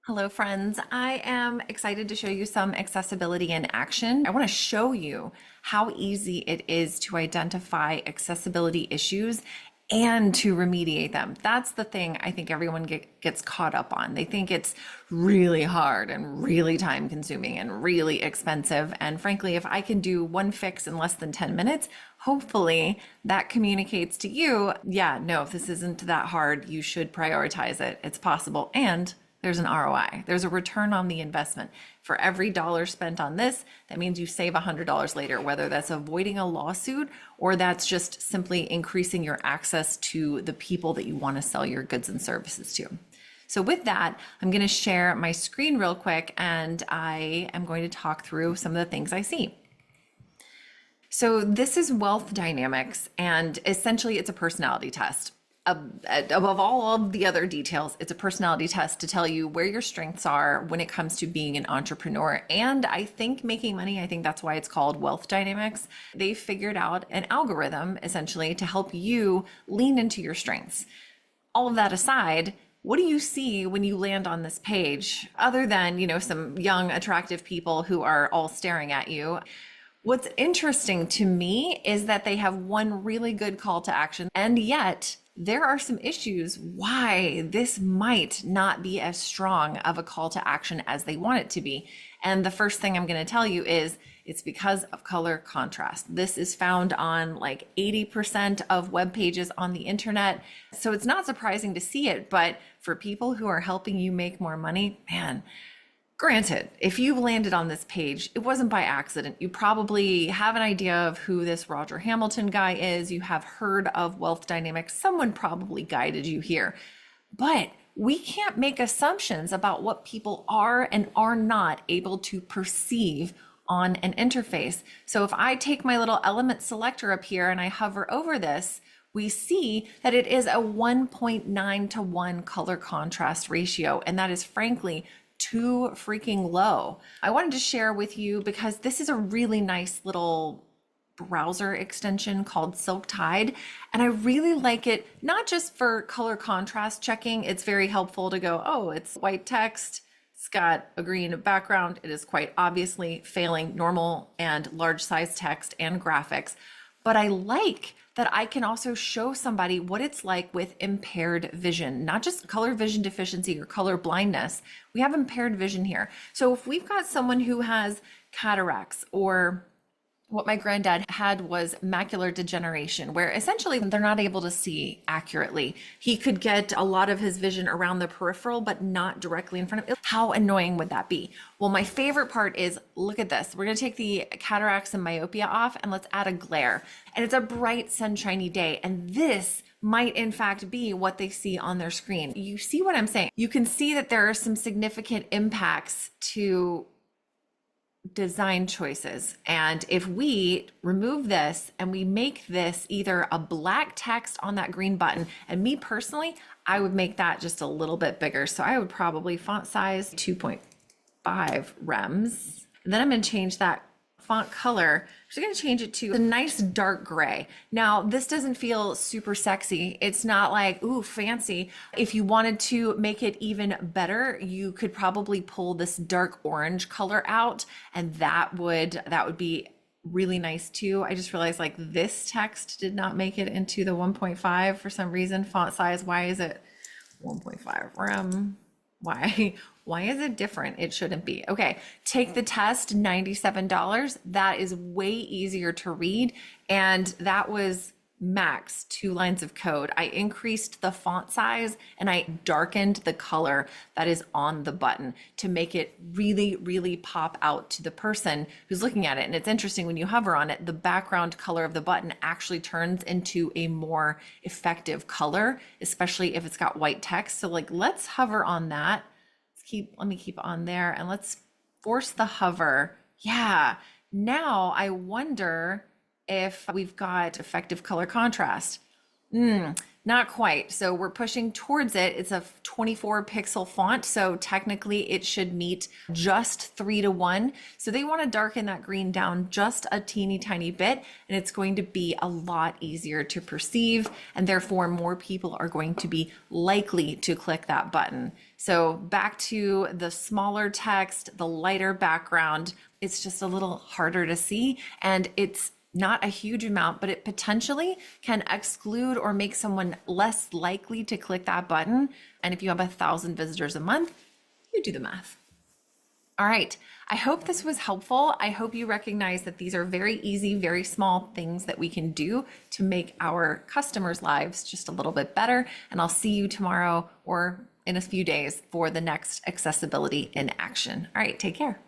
Hello, friends. I am excited to show you some accessibility in action. I want to show you how easy it is to identify accessibility issues and to remediate them. That's the thing I think everyone gets caught up on. They think it's really hard and really time consuming and really expensive. And frankly, if I can do one fix in less than 10 minutes, hopefully that communicates to you, yeah, no, if this isn't that hard, you should prioritize it. It's possible. And there's an ROI. There's a return on the investment. For every dollar spent on this, that means you save $100 later, whether that's avoiding a lawsuit or that's just simply increasing your access to the people that you want to sell your goods and services to. So with that, I'm going to share my screen real quick and I am going to talk through some of the things I see. So this is wealth dynamics, and essentially it's a personality test. Above all of the other details, it's a personality test to tell you where your strengths are when it comes to being an entrepreneur. And I think making money, I think that's why it's called wealth dynamics. They figured out an algorithm essentially to help you lean into your strengths. All of that aside, what do you see when you land on this page other than, some young, attractive people who are all staring at you? What's interesting to me is that they have one really good call to action, and yet there are some issues why this might not be as strong of a call to action as they want it to be. And the first thing I'm going to tell you is it's because of color contrast. This is found on like 80% of web pages on the internet. So it's not surprising to see it, but for people who are helping you make more money, man, granted, if you landed on this page, it wasn't by accident. You probably have an idea of who this Roger Hamilton guy is. You have heard of wealth dynamics. Someone probably guided you here. But we can't make assumptions about what people are and are not able to perceive on an interface. So if I take my little element selector up here and I hover over this, we see that it is a 1.9 to 1 color contrast ratio. And that is frankly too freaking low. I wanted to share with you because this is a really nice little browser extension called Silk Tide. And I really like it, not just for color contrast checking. It's very helpful to go, oh, it's white text. It's got a green background. It is quite obviously failing normal and large size text and graphics. But I like that I can also show somebody what it's like with impaired vision, not just color vision deficiency or color blindness. We have impaired vision here. So if we've got someone who has cataracts, or what my granddad had was macular degeneration, where essentially they're not able to see accurately. He could get a lot of his vision around the peripheral, but not directly in front of it. How annoying would that be? Well, my favorite part is, look at this. We're gonna take the cataracts and myopia off and let's add a glare. And it's a bright, sunshiny day. And this might in fact be what they see on their screen. You see what I'm saying? You can see that there are some significant impacts to design choices. And if we remove this and we make this either a black text on that green button, and me personally, I would make that just a little bit bigger. So I would probably font size 2.5 rems. And then I'm going to change that font color. I'm just going to change it to a nice dark gray. Now, this doesn't feel super sexy. It's not like, ooh, fancy. If you wanted to make it even better, you could probably pull this dark orange color out, and that would be really nice too. I just realized like this text did not make it into the 1.5 for some reason. Font size, why is it 1.5 rem? Why is it different? It shouldn't be. Okay, take the test, $97. That is way easier to read. And that was max 2 lines of code. I increased the font size and I darkened the color that is on the button to make it really, really pop out to the person who's looking at it. And it's interesting, when you hover on it, the background color of the button actually turns into a more effective color, especially if it's got white text. So like, let's hover on that. Let me keep on there and let's force the hover. Yeah. Now I wonder if we've got effective color contrast. Not quite. So we're pushing towards it. It's a 24 pixel font. So technically it should meet just 3:1. So they want to darken that green down just a teeny tiny bit, and it's going to be a lot easier to perceive. And therefore more people are going to be likely to click that button. So back to the smaller text, the lighter background, it's just a little harder to see, and it's not a huge amount, but it potentially can exclude or make someone less likely to click that button. And if you have 1,000 visitors a month, you do the math. All right, I hope this was helpful. I hope you recognize that these are very easy, very small things that we can do to make our customers' lives just a little bit better. And I'll see you tomorrow or in a few days for the next accessibility in action. All right, take care.